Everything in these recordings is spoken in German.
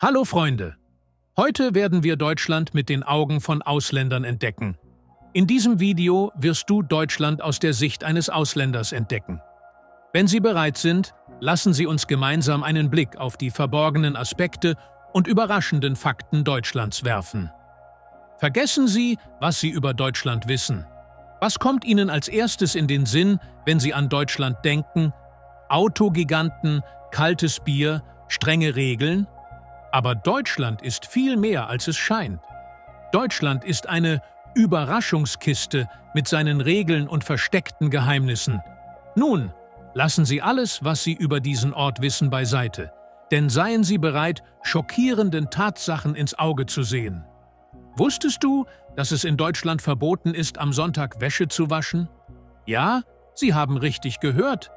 Hallo Freunde! Heute werden wir Deutschland mit den Augen von Ausländern entdecken. In diesem Video wirst du Deutschland aus der Sicht eines Ausländers entdecken. Wenn Sie bereit sind, lassen Sie uns gemeinsam einen Blick auf die verborgenen Aspekte und überraschenden Fakten Deutschlands werfen. Vergessen Sie, was Sie über Deutschland wissen. Was kommt Ihnen als erstes in den Sinn, wenn Sie an Deutschland denken? Autogiganten, kaltes Bier, strenge Regeln? Aber Deutschland ist viel mehr, als es scheint. Deutschland ist eine Überraschungskiste mit seinen Regeln und versteckten Geheimnissen. Nun, lassen Sie alles, was Sie über diesen Ort wissen, beiseite. Denn seien Sie bereit, schockierenden Tatsachen ins Auge zu sehen. Wusstest du, dass es in Deutschland verboten ist, am Sonntag Wäsche zu waschen? Ja, Sie haben richtig gehört.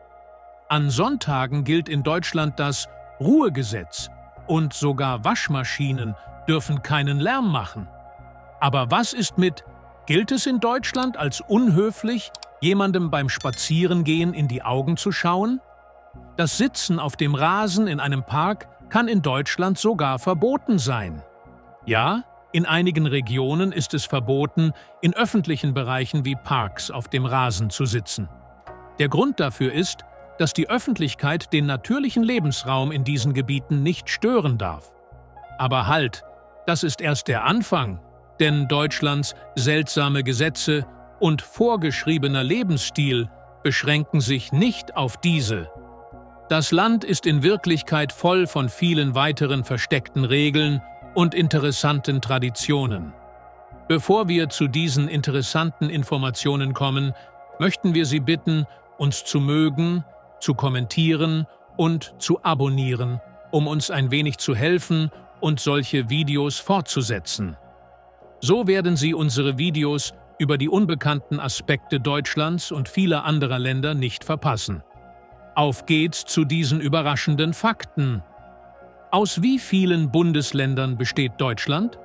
An Sonntagen gilt in Deutschland das Ruhegesetz. Und sogar Waschmaschinen dürfen keinen Lärm machen. Aber was ist mit, gilt es in Deutschland als unhöflich, jemandem beim Spazierengehen in die Augen zu schauen? Das Sitzen auf dem Rasen in einem Park kann in Deutschland sogar verboten sein. Ja, in einigen Regionen ist es verboten, in öffentlichen Bereichen wie Parks auf dem Rasen zu sitzen. Der Grund dafür ist, dass die Öffentlichkeit den natürlichen Lebensraum in diesen Gebieten nicht stören darf. Aber halt, das ist erst der Anfang, denn Deutschlands seltsame Gesetze und vorgeschriebener Lebensstil beschränken sich nicht auf diese. Das Land ist in Wirklichkeit voll von vielen weiteren versteckten Regeln und interessanten Traditionen. Bevor wir zu diesen interessanten Informationen kommen, möchten wir Sie bitten, uns zu mögen, zu kommentieren und zu abonnieren, um uns ein wenig zu helfen und solche Videos fortzusetzen. So werden Sie unsere Videos über die unbekannten Aspekte Deutschlands und vieler anderer Länder nicht verpassen. Auf geht's zu diesen überraschenden Fakten. Aus wie vielen Bundesländern besteht Deutschland?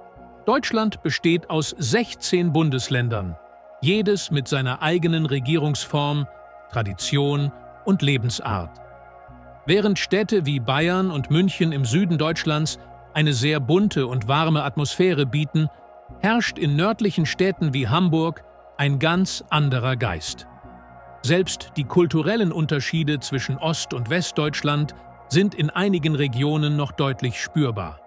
Deutschland besteht aus 16 Bundesländern, jedes mit seiner eigenen Regierungsform, Tradition und Lebensart. Während Städte wie Bayern und München im Süden Deutschlands eine sehr bunte und warme Atmosphäre bieten, herrscht in nördlichen Städten wie Hamburg ein ganz anderer Geist. Selbst die kulturellen Unterschiede zwischen Ost- und Westdeutschland sind in einigen Regionen noch deutlich spürbar.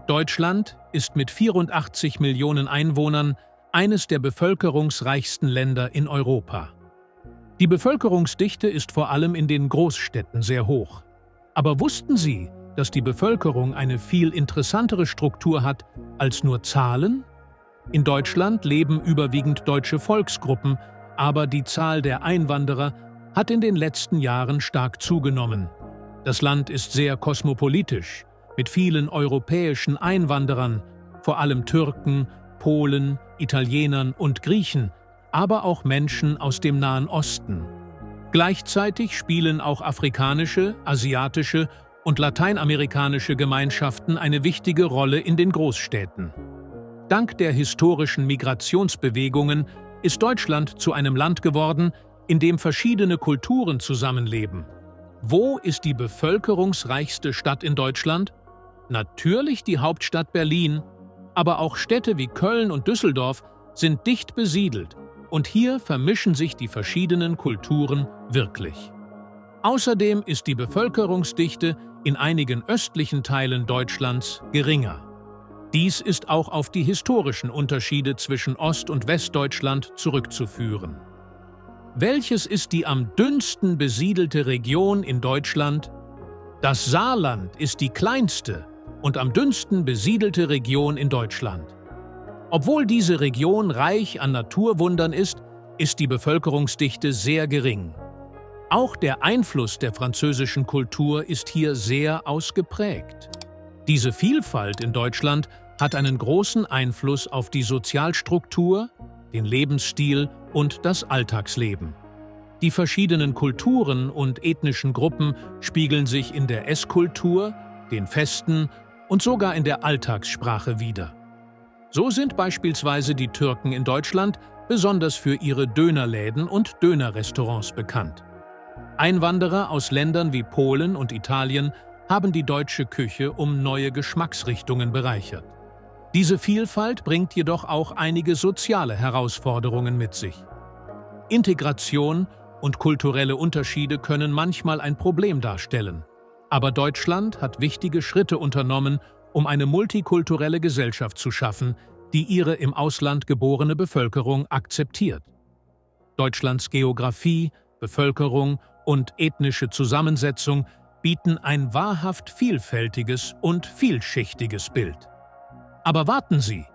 Deutschland ist mit 84 Millionen Einwohnern eines der bevölkerungsreichsten Länder in Europa. Die Bevölkerungsdichte ist vor allem in den Großstädten sehr hoch. Aber wussten Sie, dass die Bevölkerung eine viel interessantere Struktur hat als nur Zahlen? In Deutschland leben überwiegend deutsche Volksgruppen, aber die Zahl der Einwanderer hat in den letzten Jahren stark zugenommen. Das Land ist sehr kosmopolitisch, mit vielen europäischen Einwanderern, vor allem Türken, Polen, Italienern und Griechen, aber auch Menschen aus dem Nahen Osten. Gleichzeitig spielen auch afrikanische, asiatische und lateinamerikanische Gemeinschaften eine wichtige Rolle in den Großstädten. Dank der historischen Migrationsbewegungen ist Deutschland zu einem Land geworden, in dem verschiedene Kulturen zusammenleben. Wo ist die bevölkerungsreichste Stadt in Deutschland? Natürlich die Hauptstadt Berlin, aber auch Städte wie Köln und Düsseldorf sind dicht besiedelt. Und hier vermischen sich die verschiedenen Kulturen wirklich. Außerdem ist die Bevölkerungsdichte in einigen östlichen Teilen Deutschlands geringer. Dies ist auch auf die historischen Unterschiede zwischen Ost- und Westdeutschland zurückzuführen. Welches ist die am dünnsten besiedelte Region in Deutschland? Das Saarland ist die kleinste und am dünnsten besiedelte Region in Deutschland. Obwohl diese Region reich an Naturwundern ist die Bevölkerungsdichte sehr gering. Auch der Einfluss der französischen Kultur ist hier sehr ausgeprägt. Diese Vielfalt in Deutschland hat einen großen Einfluss auf die Sozialstruktur, den Lebensstil und das Alltagsleben. Die verschiedenen Kulturen und ethnischen Gruppen spiegeln sich in der Esskultur, den Festen und sogar in der Alltagssprache wider. So sind beispielsweise die Türken in Deutschland besonders für ihre Dönerläden und Dönerrestaurants bekannt. Einwanderer aus Ländern wie Polen und Italien haben die deutsche Küche um neue Geschmacksrichtungen bereichert. Diese Vielfalt bringt jedoch auch einige soziale Herausforderungen mit sich. Integration und kulturelle Unterschiede können manchmal ein Problem darstellen. Aber Deutschland hat wichtige Schritte unternommen, um eine multikulturelle Gesellschaft zu schaffen, die ihre im Ausland geborene Bevölkerung akzeptiert. Deutschlands Geografie, Bevölkerung und ethnische Zusammensetzung bieten ein wahrhaft vielfältiges und vielschichtiges Bild. Aber warten Sie,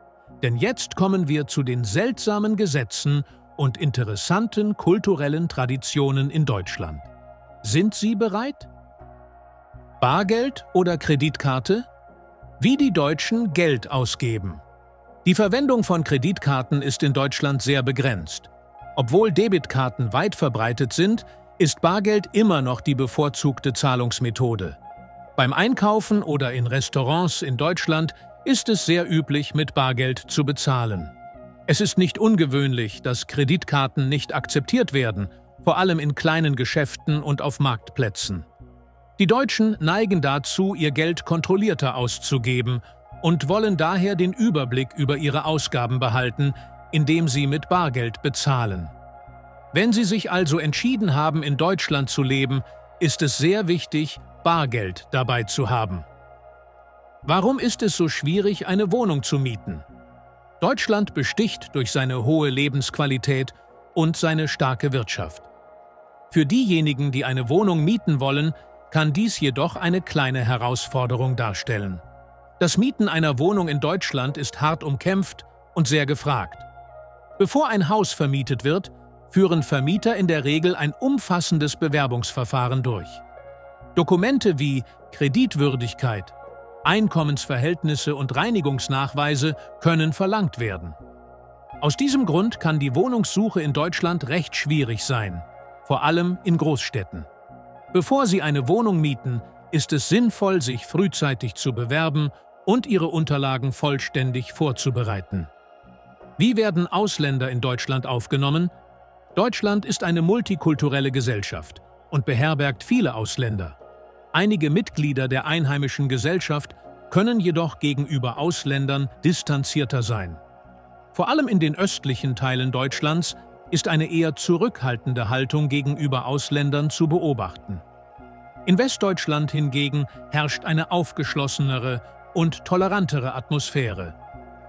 denn jetzt kommen wir zu den seltsamen Gesetzen und interessanten kulturellen Traditionen in Deutschland. Sind Sie bereit? Bargeld oder Kreditkarte? Wie die Deutschen Geld ausgeben. Die Verwendung von Kreditkarten ist in Deutschland sehr begrenzt. Obwohl Debitkarten weit verbreitet sind, ist Bargeld immer noch die bevorzugte Zahlungsmethode. Beim Einkaufen oder in Restaurants in Deutschland ist es sehr üblich, mit Bargeld zu bezahlen. Es ist nicht ungewöhnlich, dass Kreditkarten nicht akzeptiert werden, vor allem in kleinen Geschäften und auf Marktplätzen. Die Deutschen neigen dazu, ihr Geld kontrollierter auszugeben und wollen daher den Überblick über ihre Ausgaben behalten, indem sie mit Bargeld bezahlen. Wenn Sie sich also entschieden haben, in Deutschland zu leben, ist es sehr wichtig, Bargeld dabei zu haben. Warum ist es so schwierig, eine Wohnung zu mieten? Deutschland besticht durch seine hohe Lebensqualität und seine starke Wirtschaft. Für diejenigen, die eine Wohnung mieten wollen, kann dies jedoch eine kleine Herausforderung darstellen. Das Mieten einer Wohnung in Deutschland ist hart umkämpft und sehr gefragt. Bevor ein Haus vermietet wird, führen Vermieter in der Regel ein umfassendes Bewerbungsverfahren durch. Dokumente wie Kreditwürdigkeit, Einkommensverhältnisse und Reinigungsnachweise können verlangt werden. Aus diesem Grund kann die Wohnungssuche in Deutschland recht schwierig sein, vor allem in Großstädten. Bevor Sie eine Wohnung mieten, ist es sinnvoll, sich frühzeitig zu bewerben und Ihre Unterlagen vollständig vorzubereiten. Wie werden Ausländer in Deutschland aufgenommen? Deutschland ist eine multikulturelle Gesellschaft und beherbergt viele Ausländer. Einige Mitglieder der einheimischen Gesellschaft können jedoch gegenüber Ausländern distanzierter sein. Vor allem in den östlichen Teilen Deutschlands ist eine eher zurückhaltende Haltung gegenüber Ausländern zu beobachten. In Westdeutschland hingegen herrscht eine aufgeschlossenere und tolerantere Atmosphäre.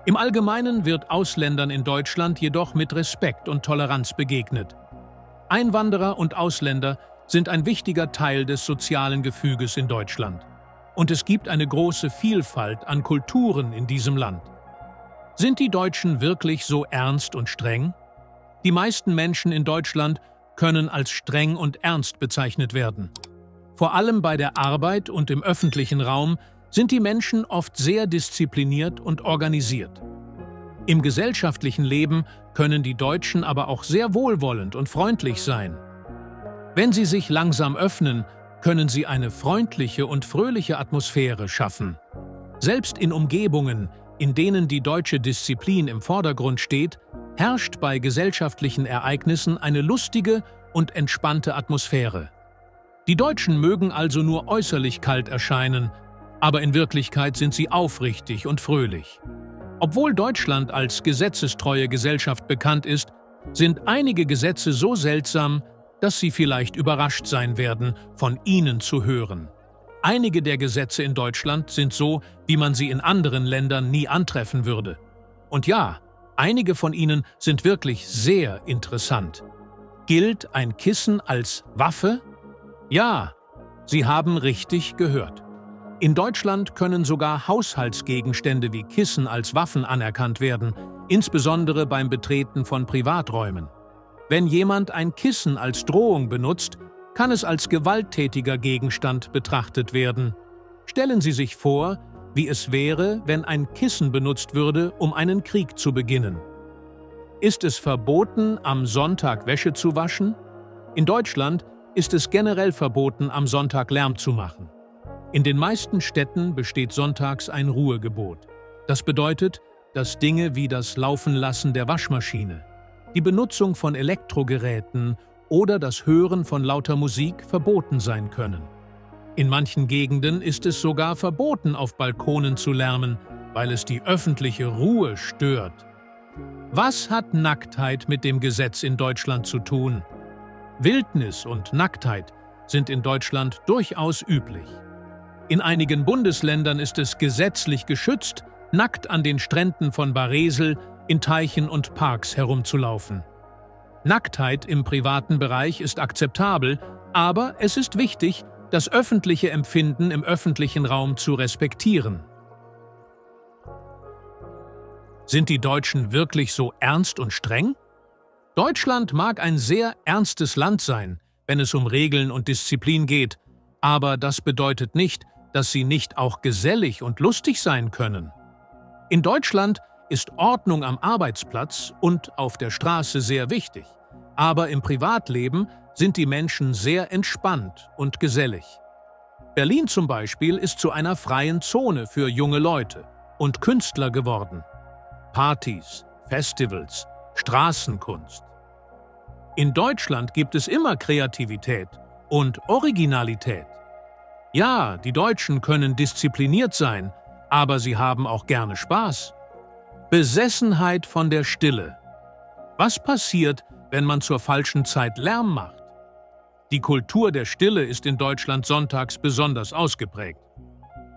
Im Allgemeinen wird Ausländern in Deutschland jedoch mit Respekt und Toleranz begegnet. Einwanderer und Ausländer sind ein wichtiger Teil des sozialen Gefüges in Deutschland. Und es gibt eine große Vielfalt an Kulturen in diesem Land. Sind die Deutschen wirklich so ernst und streng? Die meisten Menschen in Deutschland können als streng und ernst bezeichnet werden. Vor allem bei der Arbeit und im öffentlichen Raum sind die Menschen oft sehr diszipliniert und organisiert. Im gesellschaftlichen Leben können die Deutschen aber auch sehr wohlwollend und freundlich sein. Wenn sie sich langsam öffnen, können sie eine freundliche und fröhliche Atmosphäre schaffen. Selbst in Umgebungen, in denen die deutsche Disziplin im Vordergrund steht, herrscht bei gesellschaftlichen Ereignissen eine lustige und entspannte Atmosphäre. Die Deutschen mögen also nur äußerlich kalt erscheinen, aber in Wirklichkeit sind sie aufrichtig und fröhlich. Obwohl Deutschland als gesetzestreue Gesellschaft bekannt ist, sind einige Gesetze so seltsam, dass Sie vielleicht überrascht sein werden, von ihnen zu hören. Einige der Gesetze in Deutschland sind so, wie man sie in anderen Ländern nie antreffen würde. Und ja, einige von ihnen sind wirklich sehr interessant. Gilt ein Kissen als Waffe? Ja, Sie haben richtig gehört. In Deutschland können sogar Haushaltsgegenstände wie Kissen als Waffen anerkannt werden, insbesondere beim Betreten von Privaträumen. Wenn jemand ein Kissen als Drohung benutzt, kann es als gewalttätiger Gegenstand betrachtet werden. Stellen Sie sich vor, wie es wäre, wenn ein Kissen benutzt würde, um einen Krieg zu beginnen. Ist es verboten, am Sonntag Wäsche zu waschen? In Deutschland ist es generell verboten, am Sonntag Lärm zu machen. In den meisten Städten besteht sonntags ein Ruhegebot. Das bedeutet, dass Dinge wie das Laufenlassen der Waschmaschine, die Benutzung von Elektrogeräten oder das Hören von lauter Musik verboten sein können. In manchen Gegenden ist es sogar verboten, auf Balkonen zu lärmen, weil es die öffentliche Ruhe stört. Was hat Nacktheit mit dem Gesetz in Deutschland zu tun? Wildnis und Nacktheit sind in Deutschland durchaus üblich. In einigen Bundesländern ist es gesetzlich geschützt, nackt an den Stränden von Baresel, in Teichen und Parks herumzulaufen. Nacktheit im privaten Bereich ist akzeptabel, aber es ist wichtig, das öffentliche Empfinden im öffentlichen Raum zu respektieren. Sind die Deutschen wirklich so ernst und streng? Deutschland mag ein sehr ernstes Land sein, wenn es um Regeln und Disziplin geht, aber das bedeutet nicht, dass sie nicht auch gesellig und lustig sein können. In Deutschland ist Ordnung am Arbeitsplatz und auf der Straße sehr wichtig, aber im Privatleben sind die Menschen sehr entspannt und gesellig. Berlin zum Beispiel ist zu einer freien Zone für junge Leute und Künstler geworden. Partys, Festivals, Straßenkunst. In Deutschland gibt es immer Kreativität und Originalität. Ja, die Deutschen können diszipliniert sein, aber sie haben auch gerne Spaß. Besessenheit von der Stille. Was passiert, wenn man zur falschen Zeit Lärm macht? Die Kultur der Stille ist in Deutschland sonntags besonders ausgeprägt.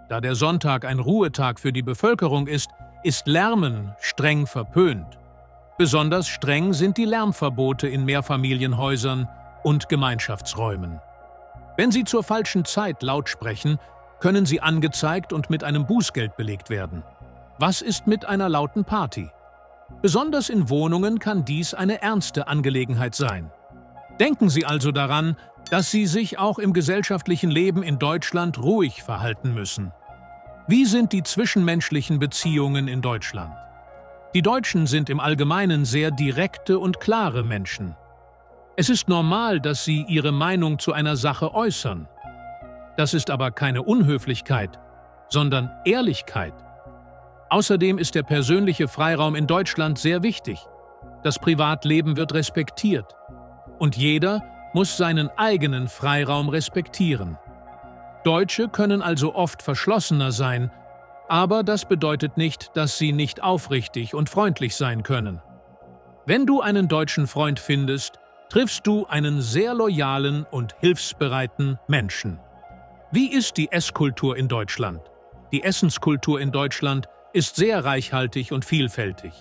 Da der Sonntag ein Ruhetag für die Bevölkerung ist Lärmen streng verpönt. Besonders streng sind die Lärmverbote in Mehrfamilienhäusern und Gemeinschaftsräumen. Wenn Sie zur falschen Zeit laut sprechen, können Sie angezeigt und mit einem Bußgeld belegt werden. Was ist mit einer lauten Party? Besonders in Wohnungen kann dies eine ernste Angelegenheit sein. Denken Sie also daran, dass Sie sich auch im gesellschaftlichen Leben in Deutschland ruhig verhalten müssen. Wie sind die zwischenmenschlichen Beziehungen in Deutschland? Die Deutschen sind im Allgemeinen sehr direkte und klare Menschen. Es ist normal, dass sie ihre Meinung zu einer Sache äußern. Das ist aber keine Unhöflichkeit, sondern Ehrlichkeit. Außerdem ist der persönliche Freiraum in Deutschland sehr wichtig. Das Privatleben wird respektiert. Und jeder muss seinen eigenen Freiraum respektieren. Deutsche können also oft verschlossener sein, aber das bedeutet nicht, dass sie nicht aufrichtig und freundlich sein können. Wenn du einen deutschen Freund findest, triffst du einen sehr loyalen und hilfsbereiten Menschen. Wie ist die Esskultur in Deutschland? Die Essenskultur in Deutschland ist sehr reichhaltig und vielfältig.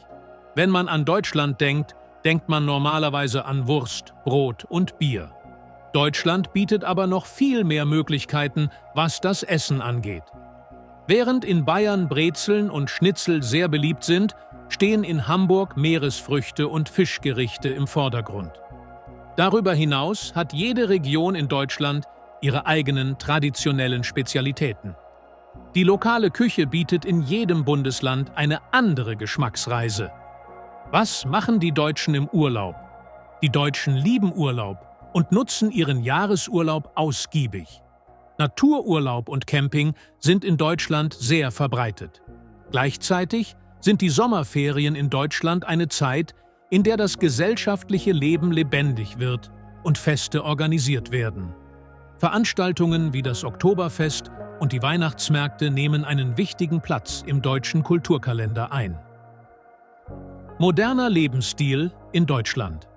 Wenn man an Deutschland denkt, denkt man normalerweise an Wurst, Brot und Bier. Deutschland bietet aber noch viel mehr Möglichkeiten, was das Essen angeht. Während in Bayern Brezeln und Schnitzel sehr beliebt sind, stehen in Hamburg Meeresfrüchte und Fischgerichte im Vordergrund. Darüber hinaus hat jede Region in Deutschland ihre eigenen traditionellen Spezialitäten. Die lokale Küche bietet in jedem Bundesland eine andere Geschmacksreise. Was machen die Deutschen im Urlaub? Die Deutschen lieben Urlaub und nutzen ihren Jahresurlaub ausgiebig. Natururlaub und Camping sind in Deutschland sehr verbreitet. Gleichzeitig sind die Sommerferien in Deutschland eine Zeit, in der das gesellschaftliche Leben lebendig wird und Feste organisiert werden. Veranstaltungen wie das Oktoberfest und die Weihnachtsmärkte nehmen einen wichtigen Platz im deutschen Kulturkalender ein. Moderner Lebensstil in Deutschland.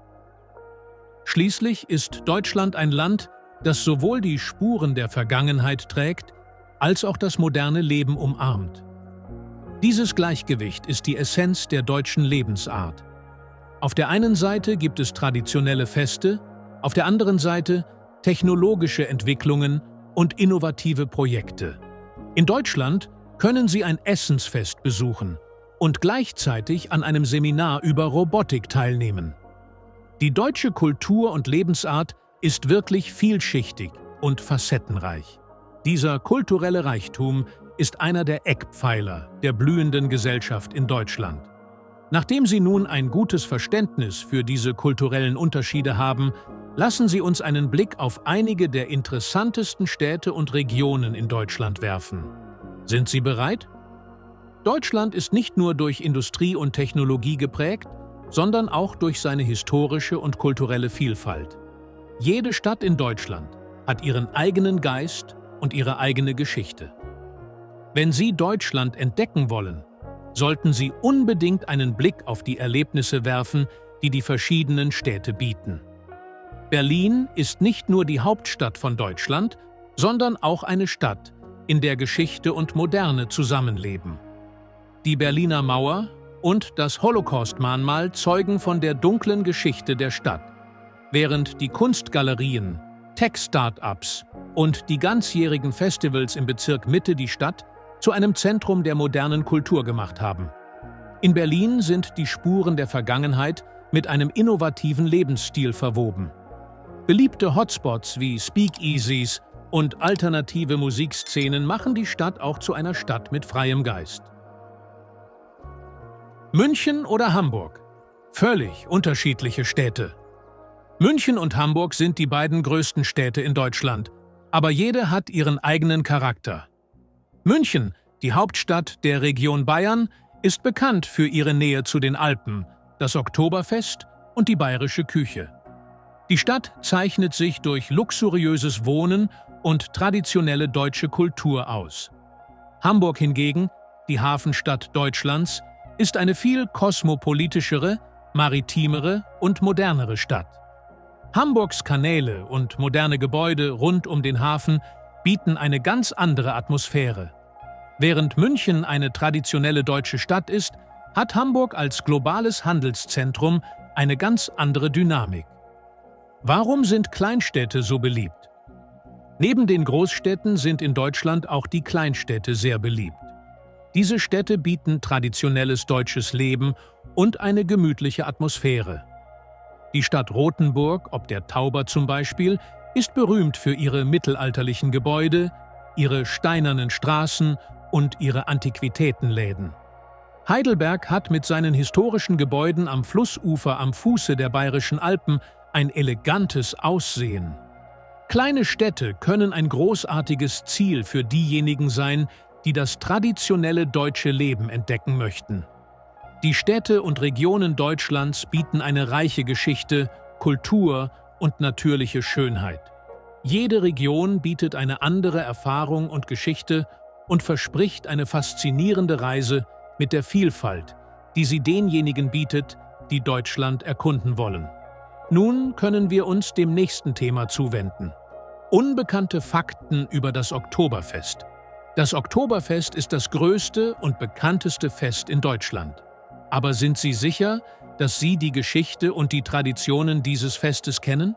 Schließlich ist Deutschland ein Land, das sowohl die Spuren der Vergangenheit trägt, als auch das moderne Leben umarmt. Dieses Gleichgewicht ist die Essenz der deutschen Lebensart. Auf der einen Seite gibt es traditionelle Feste, auf der anderen Seite technologische Entwicklungen und innovative Projekte. In Deutschland können Sie ein Essensfest besuchen und gleichzeitig an einem Seminar über Robotik teilnehmen. Die deutsche Kultur und Lebensart ist wirklich vielschichtig und facettenreich. Dieser kulturelle Reichtum ist einer der Eckpfeiler der blühenden Gesellschaft in Deutschland. Nachdem Sie nun ein gutes Verständnis für diese kulturellen Unterschiede haben, lassen Sie uns einen Blick auf einige der interessantesten Städte und Regionen in Deutschland werfen. Sind Sie bereit? Deutschland ist nicht nur durch Industrie und Technologie geprägt, sondern auch durch seine historische und kulturelle Vielfalt. Jede Stadt in Deutschland hat ihren eigenen Geist und ihre eigene Geschichte. Wenn Sie Deutschland entdecken wollen, sollten Sie unbedingt einen Blick auf die Erlebnisse werfen, die die verschiedenen Städte bieten. Berlin ist nicht nur die Hauptstadt von Deutschland, sondern auch eine Stadt, in der Geschichte und Moderne zusammenleben. Die Berliner Mauer und das Holocaust-Mahnmal zeugen von der dunklen Geschichte der Stadt, während die Kunstgalerien, Tech-Start-ups und die ganzjährigen Festivals im Bezirk Mitte die Stadt zu einem Zentrum der modernen Kultur gemacht haben. In Berlin sind die Spuren der Vergangenheit mit einem innovativen Lebensstil verwoben. Beliebte Hotspots wie Speakeasies und alternative Musikszenen machen die Stadt auch zu einer Stadt mit freiem Geist. München oder Hamburg? Völlig unterschiedliche Städte. München und Hamburg sind die beiden größten Städte in Deutschland, aber jede hat ihren eigenen Charakter. München, die Hauptstadt der Region Bayern, ist bekannt für ihre Nähe zu den Alpen, das Oktoberfest und die bayerische Küche. Die Stadt zeichnet sich durch luxuriöses Wohnen und traditionelle deutsche Kultur aus. Hamburg hingegen, die Hafenstadt Deutschlands, ist eine viel kosmopolitischere, maritimere und modernere Stadt. Hamburgs Kanäle und moderne Gebäude rund um den Hafen bieten eine ganz andere Atmosphäre. Während München eine traditionelle deutsche Stadt ist, hat Hamburg als globales Handelszentrum eine ganz andere Dynamik. Warum sind Kleinstädte so beliebt? Neben den Großstädten sind in Deutschland auch die Kleinstädte sehr beliebt. Diese Städte bieten traditionelles deutsches Leben und eine gemütliche Atmosphäre. Die Stadt Rothenburg, ob der Tauber zum Beispiel, ist berühmt für ihre mittelalterlichen Gebäude, ihre steinernen Straßen und ihre Antiquitätenläden. Heidelberg hat mit seinen historischen Gebäuden am Flussufer am Fuße der Bayerischen Alpen ein elegantes Aussehen. Kleine Städte können ein großartiges Ziel für diejenigen sein, die das traditionelle deutsche Leben entdecken möchten. Die Städte und Regionen Deutschlands bieten eine reiche Geschichte, Kultur und natürliche Schönheit. Jede Region bietet eine andere Erfahrung und Geschichte und verspricht eine faszinierende Reise mit der Vielfalt, die sie denjenigen bietet, die Deutschland erkunden wollen. Nun können wir uns dem nächsten Thema zuwenden. Unbekannte Fakten über das Oktoberfest. Das Oktoberfest ist das größte und bekannteste Fest in Deutschland. Aber sind Sie sicher, dass Sie die Geschichte und die Traditionen dieses Festes kennen?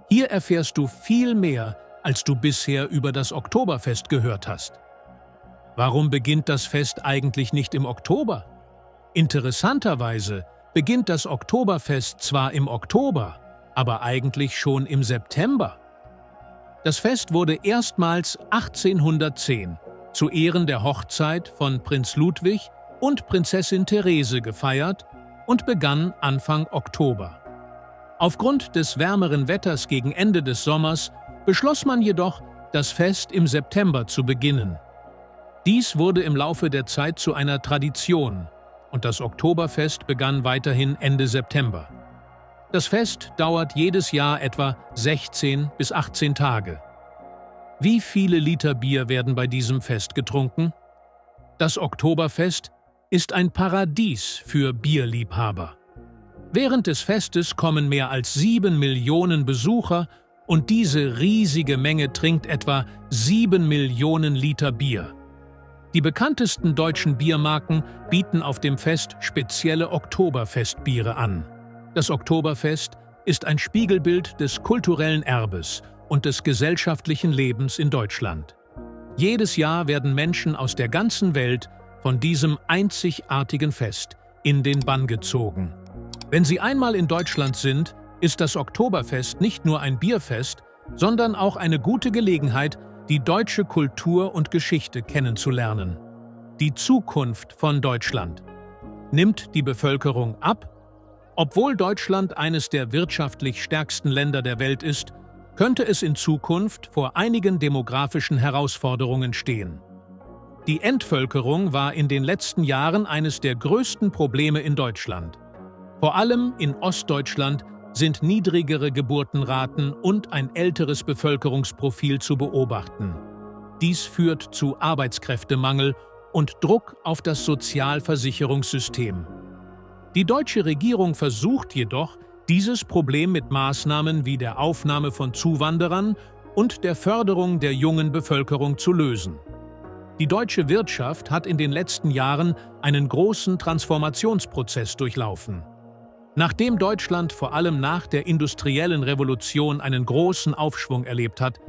Hier erfährst du viel mehr, als du bisher über das Oktoberfest gehört hast. Warum beginnt das Fest eigentlich nicht im Oktober? Interessanterweise beginnt das Oktoberfest zwar im Oktober, aber eigentlich schon im September. Das Fest wurde erstmals 1810 zu Ehren der Hochzeit von Prinz Ludwig und Prinzessin Therese gefeiert und begann Anfang Oktober. Aufgrund des wärmeren Wetters gegen Ende des Sommers beschloss man jedoch, das Fest im September zu beginnen. Dies wurde im Laufe der Zeit zu einer Tradition und das Oktoberfest begann weiterhin Ende September. Das Fest dauert jedes Jahr etwa 16 bis 18 Tage. Wie viele Liter Bier werden bei diesem Fest getrunken? Das Oktoberfest ist ein Paradies für Bierliebhaber. Während des Festes kommen mehr als 7 Millionen Besucher und diese riesige Menge trinkt etwa 7 Millionen Liter Bier. Die bekanntesten deutschen Biermarken bieten auf dem Fest spezielle Oktoberfestbiere an. Das Oktoberfest ist ein Spiegelbild des kulturellen Erbes und des gesellschaftlichen Lebens in Deutschland. Jedes Jahr werden Menschen aus der ganzen Welt von diesem einzigartigen Fest in den Bann gezogen. Wenn Sie einmal in Deutschland sind, ist das Oktoberfest nicht nur ein Bierfest, sondern auch eine gute Gelegenheit, die deutsche Kultur und Geschichte kennenzulernen. Die Zukunft von Deutschland. Nimmt die Bevölkerung ab? Obwohl Deutschland eines der wirtschaftlich stärksten Länder der Welt ist, könnte es in Zukunft vor einigen demografischen Herausforderungen stehen. Die Entvölkerung war in den letzten Jahren eines der größten Probleme in Deutschland. Vor allem in Ostdeutschland sind niedrigere Geburtenraten und ein älteres Bevölkerungsprofil zu beobachten. Dies führt zu Arbeitskräftemangel und Druck auf das Sozialversicherungssystem. Die deutsche Regierung versucht jedoch, dieses Problem mit Maßnahmen wie der Aufnahme von Zuwanderern und der Förderung der jungen Bevölkerung zu lösen. Die deutsche Wirtschaft hat in den letzten Jahren einen großen Transformationsprozess durchlaufen. Nachdem Deutschland vor allem nach der industriellen Revolution einen großen Aufschwung erlebt hat,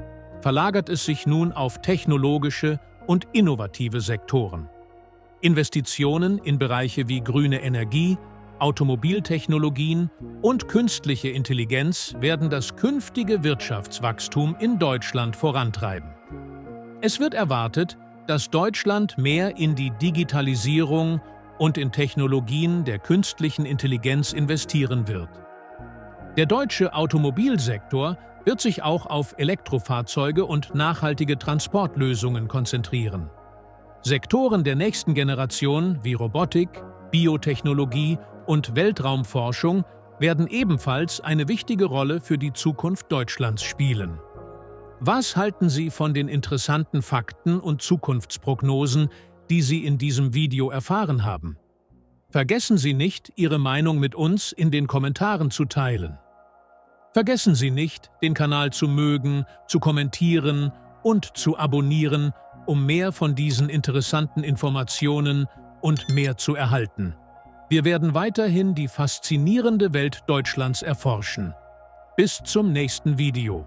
verlagert es sich nun auf technologische und innovative Sektoren. Investitionen in Bereiche wie grüne Energie, Automobiltechnologien und künstliche Intelligenz werden das künftige Wirtschaftswachstum in Deutschland vorantreiben. Es wird erwartet, dass Deutschland mehr in die Digitalisierung und in Technologien der künstlichen Intelligenz investieren wird. Der deutsche Automobilsektor wird sich auch auf Elektrofahrzeuge und nachhaltige Transportlösungen konzentrieren. Sektoren der nächsten Generation wie Robotik, Biotechnologie und Weltraumforschung werden ebenfalls eine wichtige Rolle für die Zukunft Deutschlands spielen. Was halten Sie von den interessanten Fakten und Zukunftsprognosen, die Sie in diesem Video erfahren haben? Vergessen Sie nicht, Ihre Meinung mit uns in den Kommentaren zu teilen. Vergessen Sie nicht, den Kanal zu mögen, zu kommentieren und zu abonnieren, um mehr von diesen interessanten Informationen und mehr zu erhalten. Wir werden weiterhin die faszinierende Welt Deutschlands erforschen. Bis zum nächsten Video.